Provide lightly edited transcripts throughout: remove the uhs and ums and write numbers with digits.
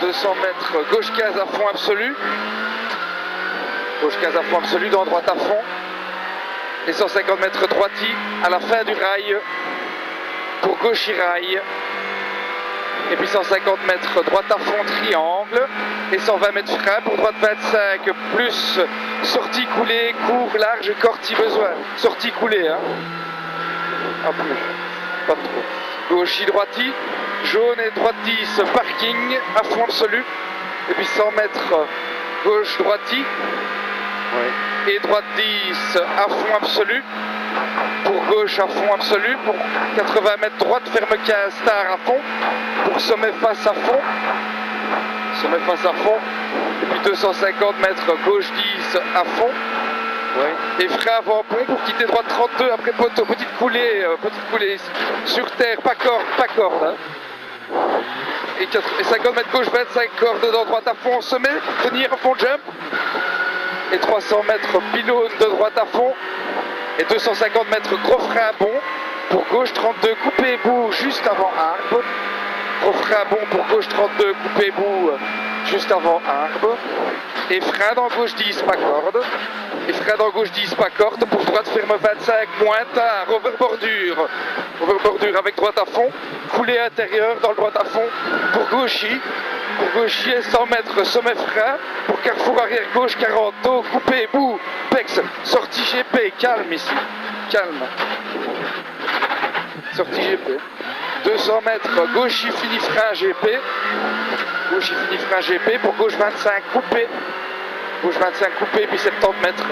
200 mètres, gauche 15 à fond absolu. Gauche 15 à fond absolu, dans droite à fond. Et 150 mètres droiti à la fin du rail pour gauche rail. Et puis 150 mètres droite à fond triangle. Et 120 mètres frein pour droite 25 plus sortie coulée, court, large, corde si besoin. Sortie coulée, hein. Ah, plus. Pas trop. Gauche droiti, jaune et droite 10, parking à fond absolu. Et puis 100 mètres gauche droiti. Ouais. Et droite 10 à fond absolu. Pour gauche à fond absolu. Pour 80 mètres droite, ferme 15 star à fond. Pour sommet face à fond. Sommet face à fond. Et puis 250 mètres gauche 10 à fond. Ouais. Et frein avant pont pour quitter droite 32 après poteau. Petite coulée ici. Sur terre, pas corde. Hein. Et 50 mètres gauche 25 cordes dans droite à fond, sommet, tenir à fond jump. Et 300 mètres pylône de droite à fond. Et 250 mètres gros frein bon. Pour gauche 32, coupé bout juste avant arbre. Gros frein bon pour gauche 32, coupé bout juste avant arbre. Et frein dans gauche 10, pas corde. Et frein dans gauche 10, pas corde. Pour droite ferme 25, moins tard, over bordure. Over bordure avec droite à fond. Coulée intérieure dans le droite à fond. Pour gauchis. Pour gauchis, 100 mètres, sommet frein. Pour carrefour arrière gauche 40, taux, coupé, bout, pex. Sortie GP, calme ici. Calme. Sortie GP. 200 mètres, gauchis, fini frein GP. Gauchis, fini frein GP. Pour gauche 25, coupé. Gauche 25 coupé, puis 70 mètres.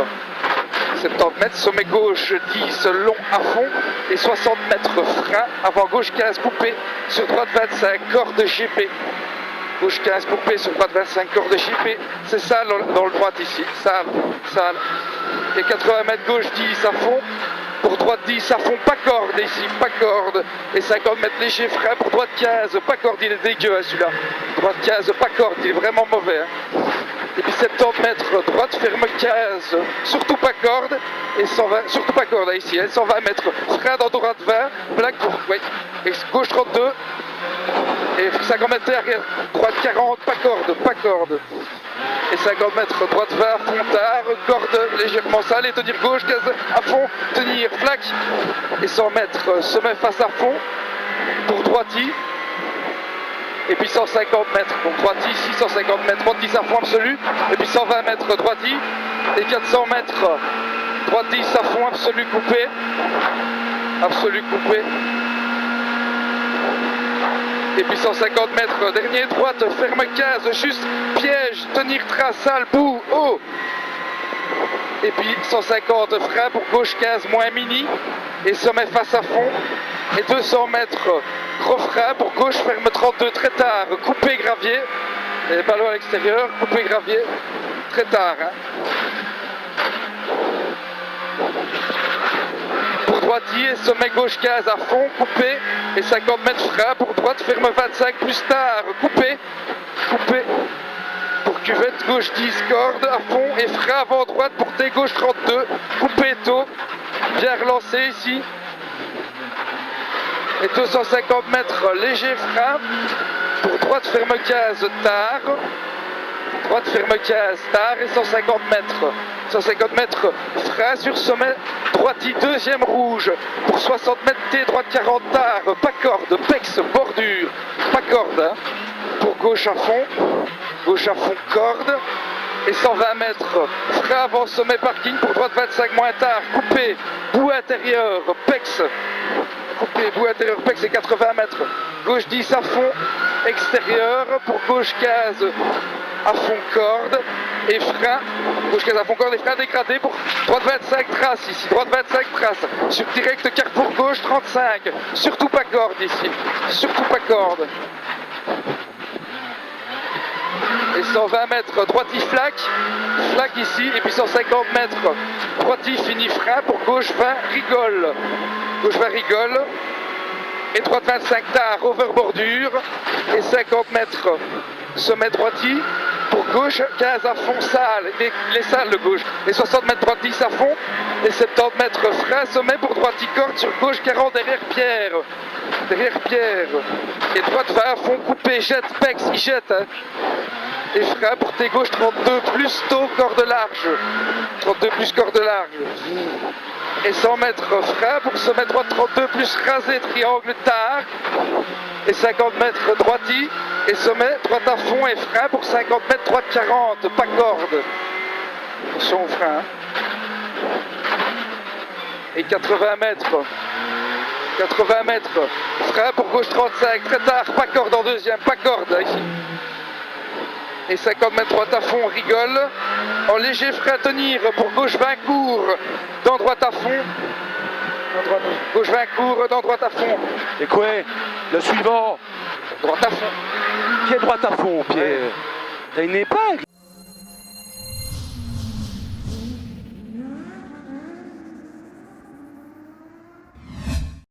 70 mètres, sommet gauche 10 long à fond et 60 mètres frein, avant gauche 15 coupé, sur droite 25 corde GP. Gauche 15 coupé, sur droite 25 corde GP, c'est ça dans le droite ici, sale. Et 80 mètres gauche 10 à fond, pour droite 10 à fond, pas corde ici, pas corde. Et 50 mètres léger frein, pour droite 15, pas corde, il est dégueu hein, celui-là. Droite 15, pas corde, il est vraiment mauvais. Hein. Et puis 70 mètres droite, ferme 15, surtout pas corde, et 120, surtout pas corde ici, hein, 120 mètres, frein dans droite 20, black pour, oui, et gauche 32, et 50 mètres derrière, droite 40, pas corde, et 50 mètres droite 20, fond tard, corde légèrement sale, et tenir gauche 15 à fond, tenir flac, et 100 mètres, sommet face à fond, pour droiti. Et puis 150 mètres, donc droiti, 650 mètres, droite 10 à fond absolu, et puis 120 mètres droiti, et 400 mètres, droite 10 à fond absolu coupé, et puis 150 mètres, dernier droite, ferme 15, juste piège, tenir trace, sale, bout, haut, et puis 150 frein pour gauche 15 moins mini, et sommet face à fond, et 200 mètres gros frein pour gauche ferme 32 très tard, coupé gravier, et ballon à l'extérieur, coupé gravier, très tard. Hein. Pour droitier, sommet gauche 15 à fond, coupé, et 50 mètres frein pour droite ferme 25 plus tard, coupé. Pour cuvette gauche 10 cordes à fond et frein avant droite pour T gauche 32, coupé tôt, bien relancé ici. Et 250 mètres léger frein pour droite ferme 15 tard, droite ferme 15 tard et 150 mètres frein sur sommet droiti deuxième rouge pour 60 mètres T droite 40 tard, pas corde, pex, bordure, pas corde hein. Pour gauche à fond corde et 120 mètres frein avant sommet parking pour droite 25 moins tard, coupé, bout intérieur, pex. Coupé, bout intérieur, pex et 80 mètres. Gauche 10 à fond, extérieur. Pour gauche 15 à fond corde. Et frein. Gauche 15 à fond corde et frein dégradé pour droite 25 trace ici. Droite 25 trace. Sur direct carrefour gauche 35. Surtout pas corde ici. Surtout pas corde. Et 120 mètres droiti flac ici. Et puis 150 mètres droiti fini frein pour gauche 20 rigole. Gauche 20 rigole, et droite 25 tard, over bordure, et 50 mètres sommet droiti, Pour gauche, 15 à fond, sale. Il est sale le gauche. Et 60 mètres droite 10 à fond. Et 70 mètres frein, sommet pour droite, il corde sur gauche, 40 derrière Pierre. Derrière Pierre. Et droite 20 à fond, coupé, jette, pex, il jette. Hein. Et frein pour tes gauches, 32 plus taux, corde large. 32 plus corde large. Et 100 mètres frein pour sommet droite, 32 plus rasé, triangle tard. Et 50 mètres droiti. Et sommet droite à fond et frein pour 50 mètres droite 40, pas corde. Attention au frein. Hein. Et 80 mètres. 80 mètres. Frein pour gauche 35, très tard, pas corde en deuxième, pas corde ici. Et 50 mètres droite à fond, on rigole. En léger frein à tenir pour gauche 20 court, dans droite à fond. Gauche 20 court, dans droite à fond. Et quoi? Le suivant? Droite à fond. Qui est droite à fond, Pierre? T'as une épingle?